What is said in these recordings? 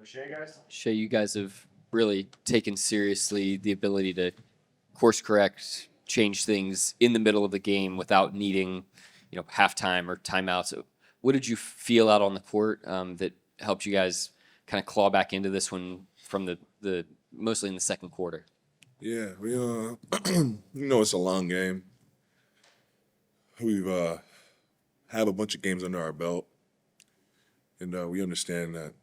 Shai, you guys have really taken seriously the ability to course correct, change things in the middle of the game without needing, halftime or timeouts. What did you feel out on the court that helped you guys kind of claw back into this one from the mostly in the second quarter? Yeah, we it's a long game. We've have a bunch of games under our belt, and we understand that.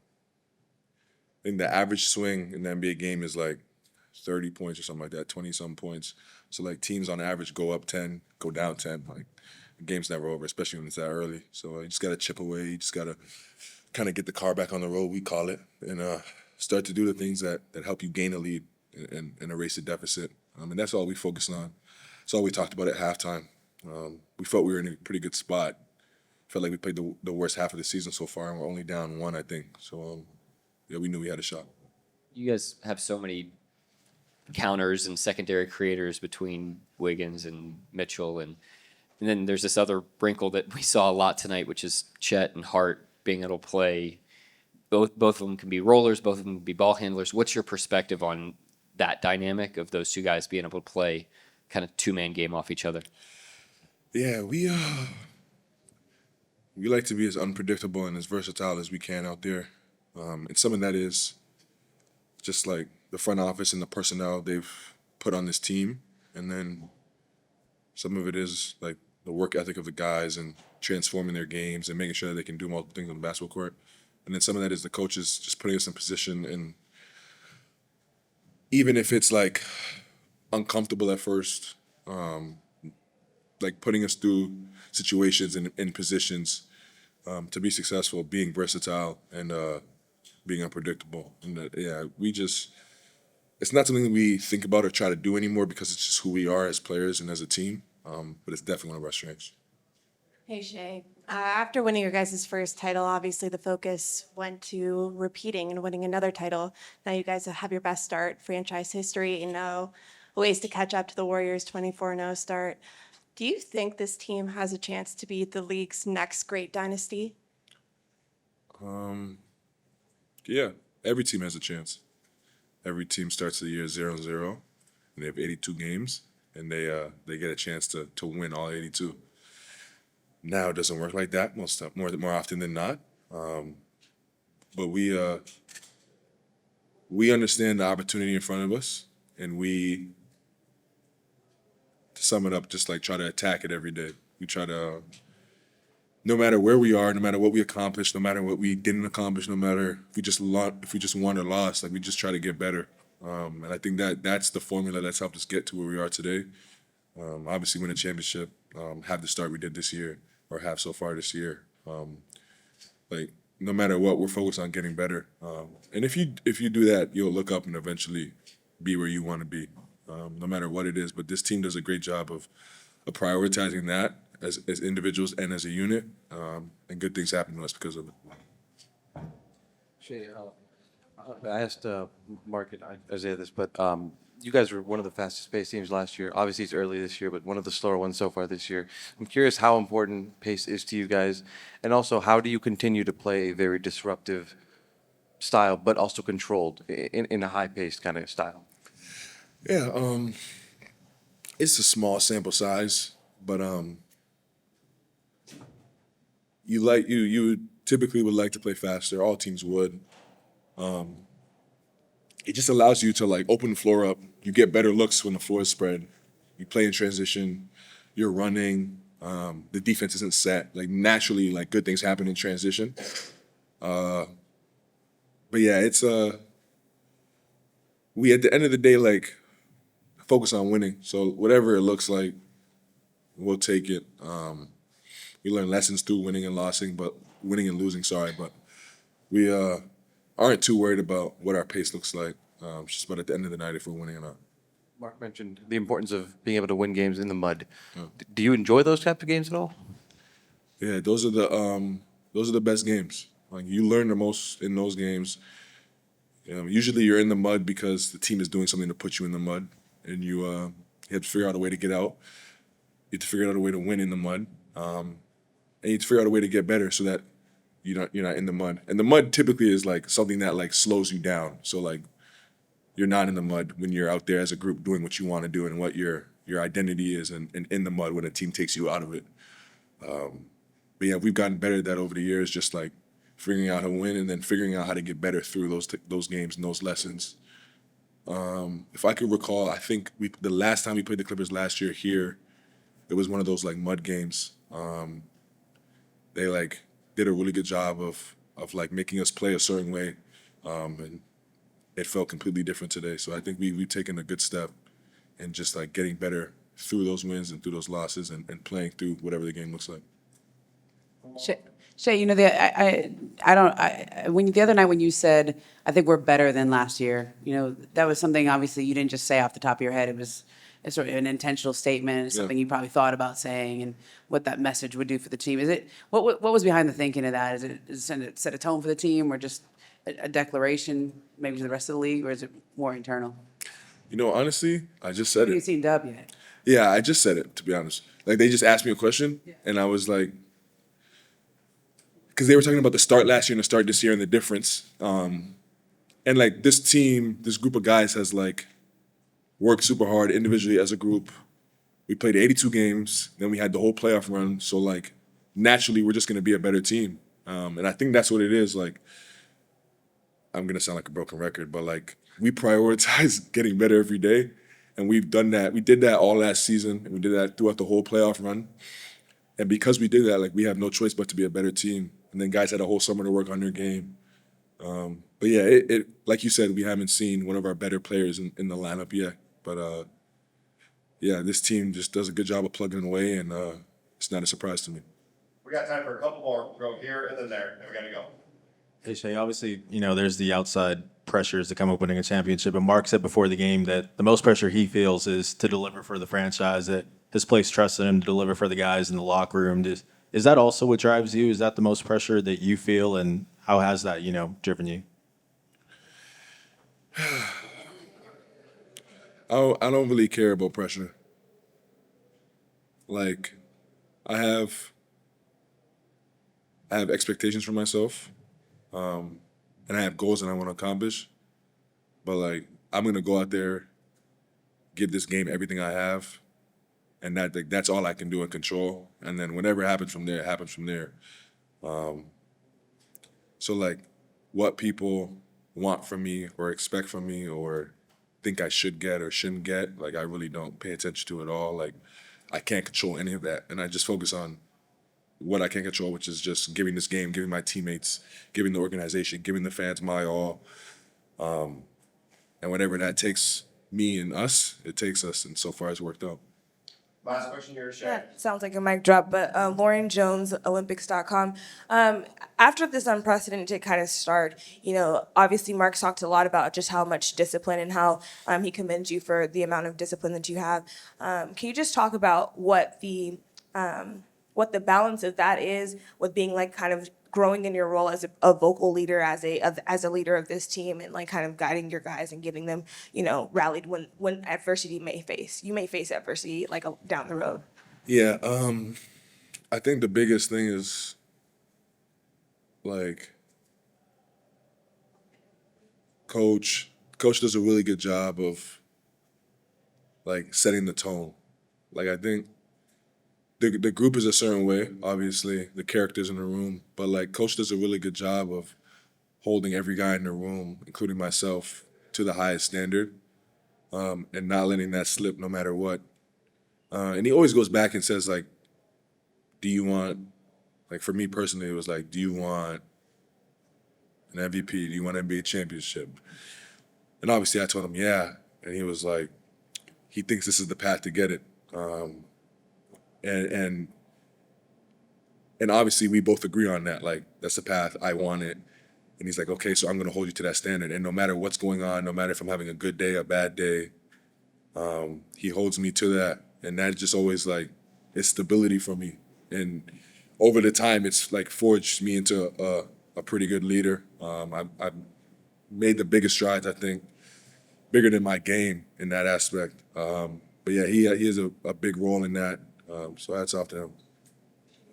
I think the average swing in the NBA game is like 30 points or something like that, 20-some points. So like teams on average go up 10, go down 10. Like the game's never over, especially when it's that early. So you just got to chip away. You just got to kind of get the car back on the road, we call it, and start to do the things that help you gain a lead and erase the deficit. And that's all we focused on. That's all we talked about at halftime. We felt we were in a pretty good spot. Felt like we played the worst half of the season so far, and we're only down one, I think. So, yeah, we knew we had a shot. You guys have so many counters and secondary creators between Wiggins and Mitchell, and then there's this other wrinkle that we saw a lot tonight, which is Chet and Hart being able to play. Both of them can be rollers, both of them can be ball handlers. What's your perspective on that dynamic of those two guys being able to play kind of two-man game off each other? Yeah, we like to be as unpredictable and as versatile as we can out there. And some of that is just like the front office and the personnel they've put on this team. And then some of it is like the work ethic of the guys and transforming their games and making sure that they can do multiple things on the basketball court. And then some of that is the coaches just putting us in position, and even if it's like uncomfortable at first, like putting us through situations and in positions to be successful, being versatile and being unpredictable. And it's not something that we think about or try to do anymore because it's just who we are as players and as a team. But it's definitely one of our strengths. Hey, Shai. After winning your guys' first title, obviously the focus went to repeating and winning another title. Now you guys have your best start, franchise history, and now ways to catch up to the Warriors' 24-0 start. Do you think this team has a chance to be the league's next great dynasty? Yeah, every team has a chance. Every team starts the year 0-0, and they have 82 games, and they get a chance to win all 82. Now it doesn't work like that more often than not, but we understand the opportunity in front of us, and we, to sum it up, just like try to attack it every day. We try to, no matter where we are, no matter what we accomplish, no matter what we didn't accomplish, no matter if we just won or lost, like we just try to get better. And I think that's the formula that's helped us get to where we are today. Obviously, win a championship, have the start we did this year, or have so far this year. Like no matter what, we're focused on getting better. And if you do that, you'll look up and eventually be where you want to be, no matter what it is. But this team does a great job of prioritizing that as individuals and as a unit, and good things happen to us because of it. Shai, I asked Mark and Isaiah this, but you guys were one of the fastest paced teams last year. Obviously, it's early this year, but one of the slower ones so far this year. I'm curious how important pace is to you guys, and also how do you continue to play a very disruptive style, but also controlled in a high paced kind of style? Yeah, it's a small sample size, but you typically would like to play faster. All teams would. It just allows you to like open the floor up. You get better looks when the floor is spread. You play in transition. You're running. The defense isn't set. Like naturally, like good things happen in transition. But yeah, it's we at the end of the day like focus on winning. So whatever it looks like, we'll take it. We learn lessons through winning and losing, but winning and losing. Sorry, but we aren't too worried about what our pace looks like. It's just about at the end of the night if we're winning or not. Mark mentioned the importance of being able to win games in the mud. Do you enjoy those type of games at all? Yeah, those are the best games. Like you learn the most in those games. Usually you're in the mud because the team is doing something to put you in the mud, and you have to figure out a way to get out. You have to figure out a way to win in the mud, and you have to figure out a way to get better so that you're not in the mud. And the mud typically is like something that like slows you down. So like you're not in the mud when you're out there as a group doing what you want to do and what your identity is, and in the mud when a team takes you out of it. But yeah, we've gotten better at that over the years, just like figuring out how to win and then figuring out how to get better through those games and those lessons. If I could recall, I think the last time we played the Clippers last year here, it was one of those like mud games. They like did a really good job of like making us play a certain way, and it felt completely different today. So I think we've taken a good step in just like getting better through those wins and through those losses and playing through whatever the game looks like. Shay, the other night when you said, I think we're better than last year, that was something obviously you didn't just say off the top of your head. It was sort of an intentional statement. It's something you probably thought about saying and what that message would do for the team. What was behind the thinking of that? Is it set a tone for the team or just a declaration maybe to the rest of the league, or is it more internal? Honestly, I just said You haven't it. seen Dub yet. Yeah, I just said it, to be honest. Like, they just asked me a question, and I was like, because they were talking about the start last year and the start this year and the difference. And like this team, this group of guys has like worked super hard individually as a group. We played 82 games, then we had the whole playoff run. So like naturally, we're just gonna be a better team. And I think that's what it is. Like, I'm gonna sound like a broken record, but like we prioritize getting better every day. And we've done that. We did that all last season, and we did that throughout the whole playoff run. And because we did that, like we have no choice but to be a better team. And then guys had a whole summer to work on their game. But yeah, it like you said, we haven't seen one of our better players in the lineup yet. But yeah, this team just does a good job of plugging away, and it's not a surprise to me. We got time for a couple more. We'll go here and then there, and we gotta go. Hey, Shay, obviously, there's the outside pressures that come up winning a championship. And Mark said before the game that the most pressure he feels is to deliver for the franchise, that his place trusts in him to deliver for the guys in the locker room. Is that also what drives you? Is that the most pressure that you feel? And how has that, driven you? I don't really care about pressure. Like, I have expectations for myself, and I have goals that I want to accomplish. But like, I'm gonna go out there, give this game everything I have, and that's all I can do and control. And then whatever happens from there, it happens from there. So like, what people want from me or expect from me or think I should get or shouldn't get, like I really don't pay attention to it all. Like, I can't control any of that, and I just focus on what I can control, which is just giving this game, giving my teammates, giving the organization, giving the fans my all. And whatever that takes me and us, it takes us, and so far it's worked out. Last question here, Shay. Yeah, sounds like a mic drop, but Lauren Jones, Olympics.com. After this unprecedented kind of start, obviously Mark's talked a lot about just how much discipline and how he commends you for the amount of discipline that you have. Can you just talk about what the balance of that is with being like kind of growing in your role as a vocal leader, as a leader of this team, and like kind of guiding your guys and getting them, rallied when adversity you may face adversity like down the road. Yeah, I think the biggest thing is like coach does a really good job of like setting the tone. Like, I think the group is a certain way, obviously, the characters in the room, but like coach does a really good job of holding every guy in the room, including myself, to the highest standard, and not letting that slip no matter what. And he always goes back and says, like, do you want, like for me personally, it was like, do you want an MVP? Do you want an NBA championship? And obviously I told him, yeah. And he was like, he thinks this is the path to get it. And obviously we both agree on that. Like, that's the path, I want it. And he's like, okay, so I'm gonna hold you to that standard. And no matter what's going on, no matter if I'm having a good day, a bad day, he holds me to that. And that just always like, it's stability for me. And over the time, it's like forged me into a pretty good leader. I've made the biggest strides, I think, bigger than my game in that aspect. But yeah, he has a big role in that. So hats off to him.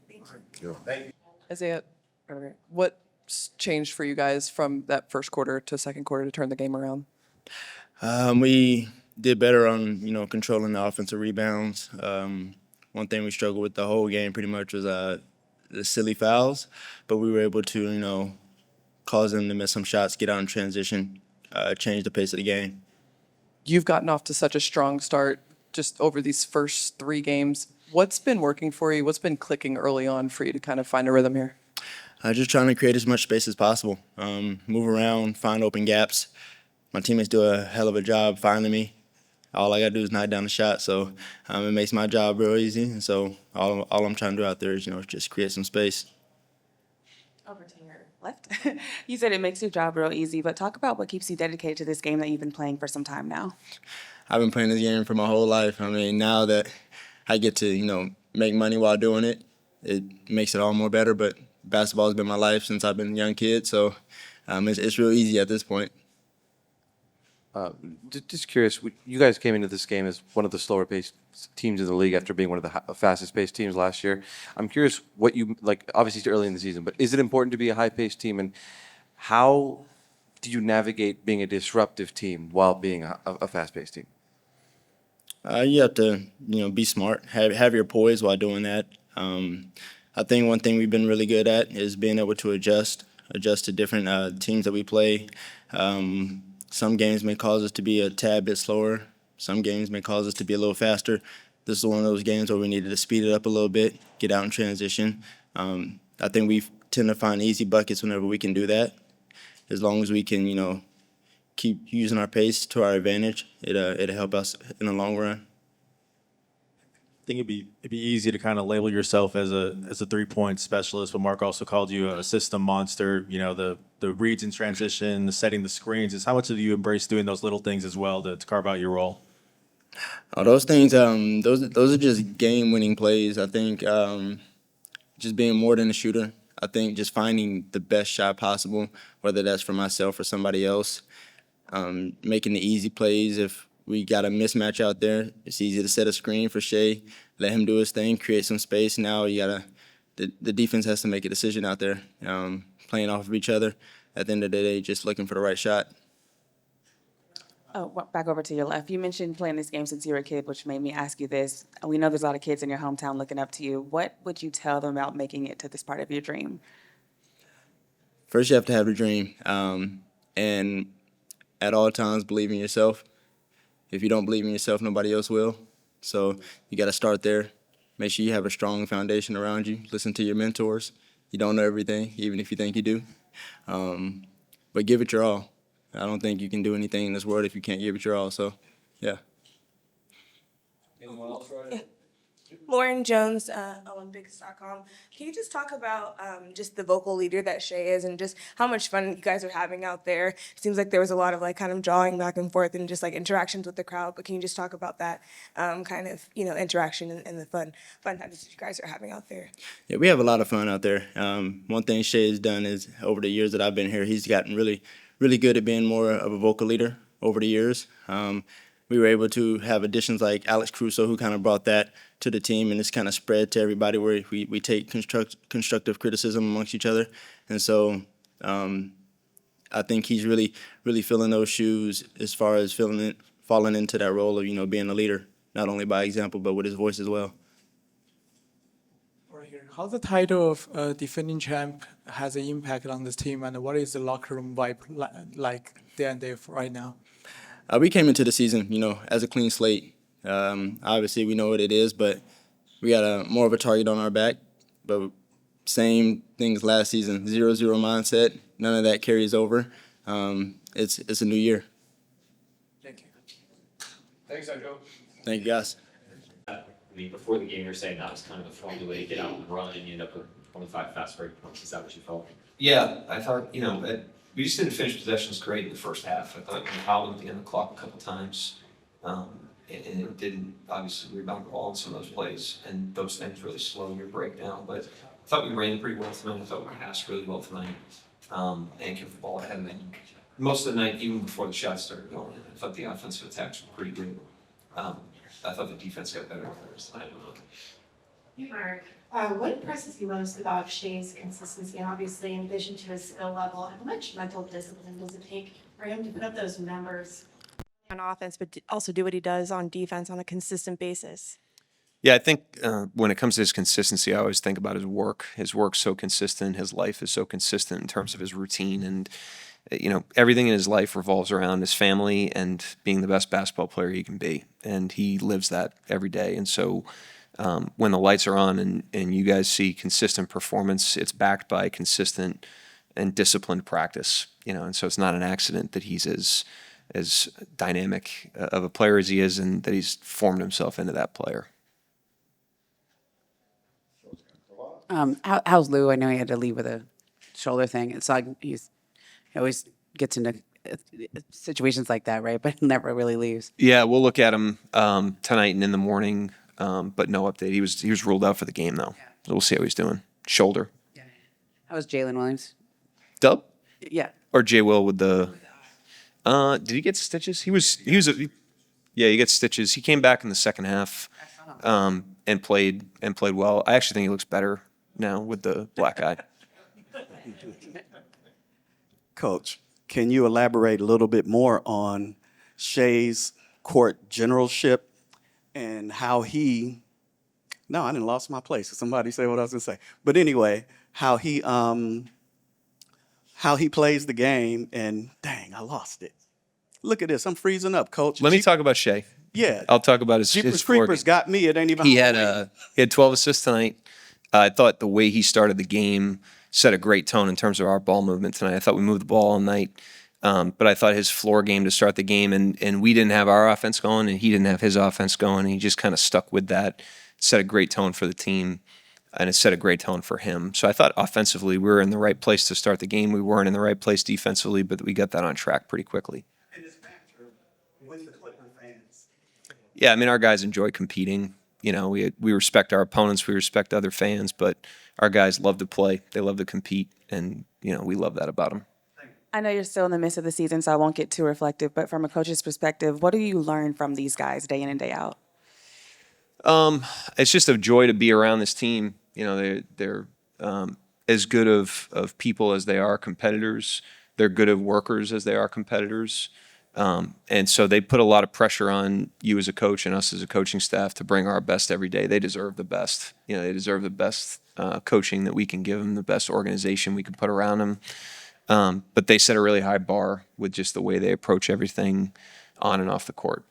Thank you. Isaiah, Okay. What's changed for you guys from that first quarter to second quarter to turn the game around? We did better on controlling the offensive rebounds. One thing we struggled with the whole game pretty much was the silly fouls, but we were able to cause them to miss some shots, get out in transition, change the pace of the game. You've gotten off to such a strong start just over these first 3 games. What's been working for you? What's been clicking early on for you to kind of find a rhythm here? Just trying to create as much space as possible, move around, find open gaps. My teammates do a hell of a job finding me. All I got to do is knock down the shot, so it makes my job real easy. And so all I'm trying to do out there is just create some space. Over to your left. You said it makes your job real easy, but talk about what keeps you dedicated to this game that you've been playing for some time now. I've been playing this game for my whole life. I mean, now that I get to make money while doing it, it makes it all more better. But basketball has been my life since I've been a young kid, so it's real easy at this point. Just curious, you guys came into this game as one of the slower paced teams in the league after being one of the fastest paced teams last year. I'm curious what you like. Obviously, it's early in the season, but is it important to be a high paced team, and how do you navigate being a disruptive team while being a fast paced team? You have to be smart, have your poise while doing that. I think one thing we've been really good at is being able to adjust to different teams that we play. Some games may cause us to be a tad bit slower. Some games may cause us to be a little faster. This is one of those games where we needed to speed it up a little bit, get out in transition. I think we tend to find easy buckets whenever we can do that. As long as we can, keep using our pace to our advantage, it'll help us in the long run. I think it'd be easy to kind of label yourself as a 3-point specialist, but Mark also called you a system monster. The reads in transition, the setting the screens. Is how much do you embrace doing those little things as well to carve out your role? Oh, those things, those are just game-winning plays. I think just being more than a shooter. I think just finding the best shot possible, whether that's for myself or somebody else. Making the easy plays. If we got a mismatch out there, it's easy to set a screen for Shai, let him do his thing, create some space. Now the defense has to make a decision out there, playing off of each other. At the end of the day, just looking for the right shot. Oh, back over to your left. You mentioned playing this game since you were a kid, which made me ask you this. We know there's a lot of kids in your hometown looking up to you. What would you tell them about making it to this part of your dream? First, you have to have a dream, and at all times, believe in yourself. If you don't believe in yourself, nobody else will. So you got to start there. Make sure you have a strong foundation around you. Listen to your mentors. You don't know everything, even if you think you do. But give it your all. I don't think you can do anything in this world if you can't give it your all. So, yeah. Anyone else? Lauren Jones, Olympics.com. Can you just talk about just the vocal leader that Shai is and just how much fun you guys are having out there? It seems like there was a lot of kind of jawing back and forth and just interactions with the crowd, but can you just talk about that kind of, interaction and the fun times that you guys are having out there? Yeah, we have a lot of fun out there. One thing Shai has done is over the years that I've been here, he's gotten really, really good at being more of a vocal leader over the years. We were able to have additions like Alex Crusoe, who kind of brought that to the team, and it's kind of spread to everybody where we take constructive criticism amongst each other. And so I think he's really, really filling those shoes as far as falling into that role of, being a leader, not only by example, but with his voice as well. Right here. How the title of defending champ has an impact on this team, and what is the locker room vibe like there and there right now? We came into the season, as a clean slate. Obviously, we know what it is, but we got more of a target on our back. But same things last season, 0-0 mindset. None of that carries over. It's a new year. Thank you. Thanks, Joe. Thank you, guys. Before the game, you're saying that was kind of a fun way to get out and run, and you end up with 25 fast break points. Is that what you felt? Yeah, I thought, we just didn't finish possessions great in the first half. I thought we fouled at the end of the clock a couple times, and it didn't obviously rebound the ball in some of those plays, and those things really slow your breakdown. But I thought we ran pretty well tonight. I thought we passed really well tonight, and kept the ball ahead. And then most of the night, even before the shots started going, I thought the offensive attacks were pretty good. I thought the defense got better tonight. Hey, Mark. What impresses you most about Shai's consistency? And obviously, in addition to his skill level, how much mental discipline does it take for him to put up those numbers on offense, but also do what he does on defense on a consistent basis? Yeah, I think when it comes to his consistency, I always think about his work. His work's so consistent. His life is so consistent in terms of his routine, and everything in his life revolves around his family and being the best basketball player he can be, and he lives that every day. And so, when the lights are on and you guys see consistent performance, it's backed by consistent and disciplined practice. And so it's not an accident that he's as dynamic of a player as he is, and that he's formed himself into that player. How's Lou? I know he had to leave with a shoulder thing. It's like he always gets into situations like that, right? But never really leaves. Yeah, we'll look at him tonight and in the morning, but no update. He was ruled out for the game though. So we'll see how he's doing. Shoulder. How was Jalen Williams? Dub Yeah. or Jay Will with the? Did he get stitches? Yeah, he gets stitches. He came back in the second half, and played well. I actually think he looks better now with the black eye. Coach, can you elaborate a little bit more on Shai's court generalship and how he? No, I didn't lost my place. Somebody say what I was gonna say. But anyway, how he plays the game, and dang, I lost it. Look at this, I'm freezing up, Coach. Let me talk about Shai. Yeah, I'll talk about his Jeepers floor Creepers game. got me. It ain't even. He had 12 assists tonight. I thought the way he started the game set a great tone in terms of our ball movement tonight. I thought we moved the ball all night, but I thought his floor game to start the game, and we didn't have our offense going, and he didn't have his offense going, and he just kind of stuck with that. Set a great tone for the team, and it set a great tone for him. So I thought offensively we were in the right place to start the game. We weren't in the right place defensively, but we got that on track pretty quickly. Yeah, I mean, our guys enjoy competing. We respect our opponents, we respect other fans, but our guys love to play. They love to compete, and we love that about them. I know you're still in the midst of the season, so I won't get too reflective, but from a coach's perspective, what do you learn from these guys day in and day out? It's just a joy to be around this team. They're as good of people as they are competitors. They're good of workers as they are competitors. And so they put a lot of pressure on you as a coach and us as a coaching staff to bring our best every day. They deserve the best. They deserve the best coaching that we can give them, the best organization we can put around them. But they set a really high bar with just the way they approach everything on and off the court.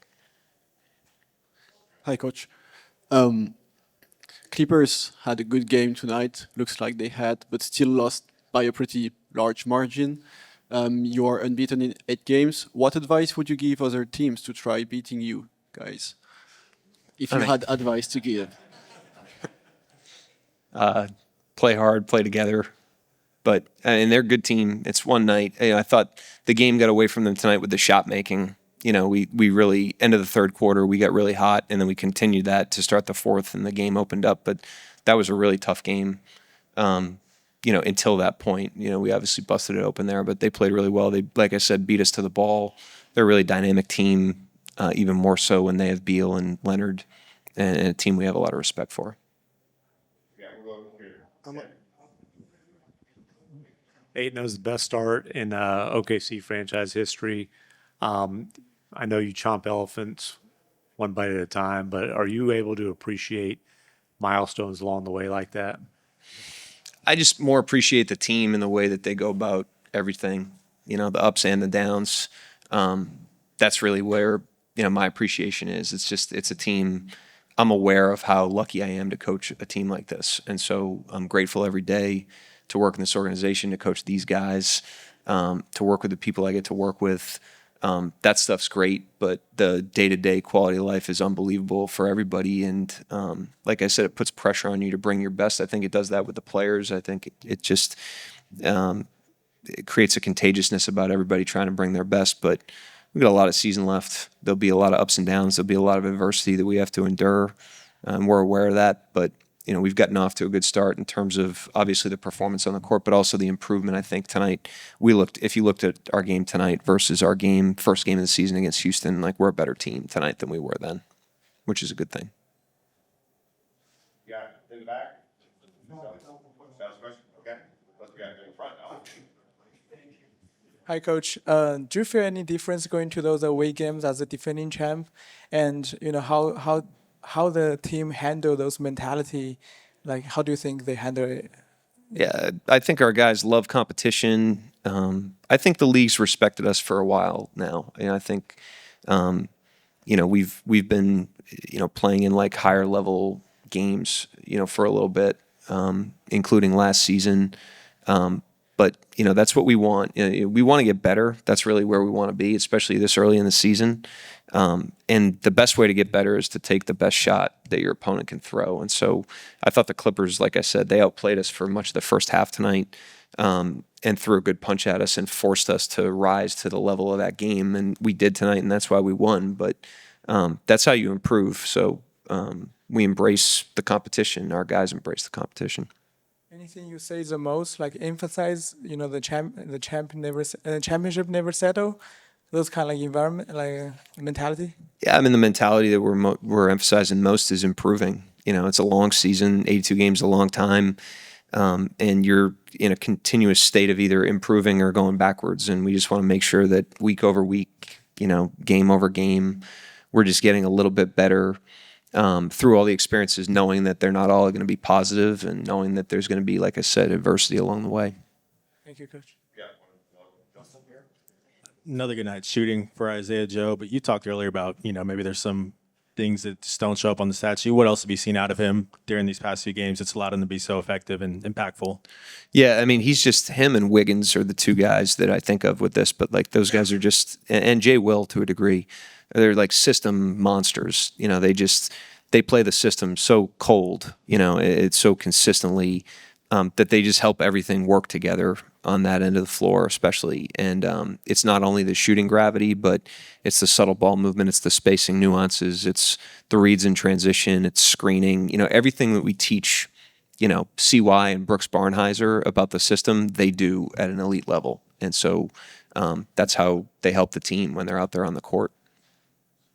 Hi, Coach. Clippers had a good game tonight. Looks like they had, but still lost by a pretty large margin. You are unbeaten in 8 games. What advice would you give other teams to try beating you guys? If you had advice to give. Play hard, play together. But they're a good team. It's one night. I thought the game got away from them tonight with the shot making. We really, end of the third quarter, we got really hot, and then we continued that to start the fourth, and the game opened up. But that was a really tough game. Until that point, we obviously busted it open there, but they played really well. They, like I said, beat us to the ball. They're a really dynamic team, even more so when they have Beal and Leonard, and a team we have a lot of respect for. Yeah, we'll go here. 8-0 is the best start in OKC franchise history. I know you chomp elephants one bite at a time, but are you able to appreciate milestones along the way like that? I just more appreciate the team and the way that they go about everything, the ups and the downs. That's really where, my appreciation is. It's a team. I'm aware of how lucky I am to coach a team like this. And so I'm grateful every day to work in this organization, to coach these guys, to work with the people I get to work with. That stuff's great, but the day-to-day quality of life is unbelievable for everybody. And like I said, it puts pressure on you to bring your best. I think it does that with the players. I think it just it creates a contagiousness about everybody trying to bring their best. But we've got a lot of season left. There'll be a lot of ups and downs. There'll be a lot of adversity that we have to endure. We're aware of that, but we've gotten off to a good start in terms of obviously the performance on the court, but also the improvement. I think tonight if you looked at our game tonight versus our first game of the season against Houston, like we're a better team tonight than we were then, which is a good thing. Yeah, in Hi, Coach. Do you feel any difference going to those away games as a defending champ, and how the team handle those mentality? Like, how do you think they handle it? Yeah, I think our guys love competition. I think the league's respected us for a while now. And I think, we've been, playing in like higher level games, for a little bit, including last season. But that's what we want. We want to get better. That's really where we want to be, especially this early in the season. And the best way to get better is to take the best shot that your opponent can throw. And so I thought the Clippers, like I said, they outplayed us for much of the first half tonight, and threw a good punch at us and forced us to rise to the level of that game. And we did tonight, and that's why we won. But that's how you improve. So we embrace the competition. Our guys embrace the competition. Anything you say the most, like emphasize, the championship never settle, those kind of like environment, like mentality. Yeah, I mean the mentality that we're emphasizing most is improving. It's a long season, 82 games, a long time, and you're in a continuous state of either improving or going backwards. And we just want to make sure that week over week, game over game, we're just getting a little bit better. Through all the experiences, knowing that they're not all going to be positive, and knowing that there's going to be, like I said, adversity along the way. Thank you, Coach. Another good night shooting for Isaiah Joe, but you talked earlier about, maybe there's some things that just don't show up on the stat sheet. What else have you seen out of him during these past few games that's allowed him to be so effective and impactful? Yeah, I mean, he's just, him and Wiggins are the two guys that I think of with this, but like those guys are just, and Jay Will to a degree, they're like system monsters. They play the system so cold, it's so consistently, that they just help everything work together on that end of the floor, especially. And it's not only the shooting gravity, but it's the subtle ball movement, it's the spacing nuances, it's the reads in transition, it's screening, everything that we teach, CY and Brooks Barnheiser about the system, they do at an elite level. And so that's how they help the team when they're out there on the court.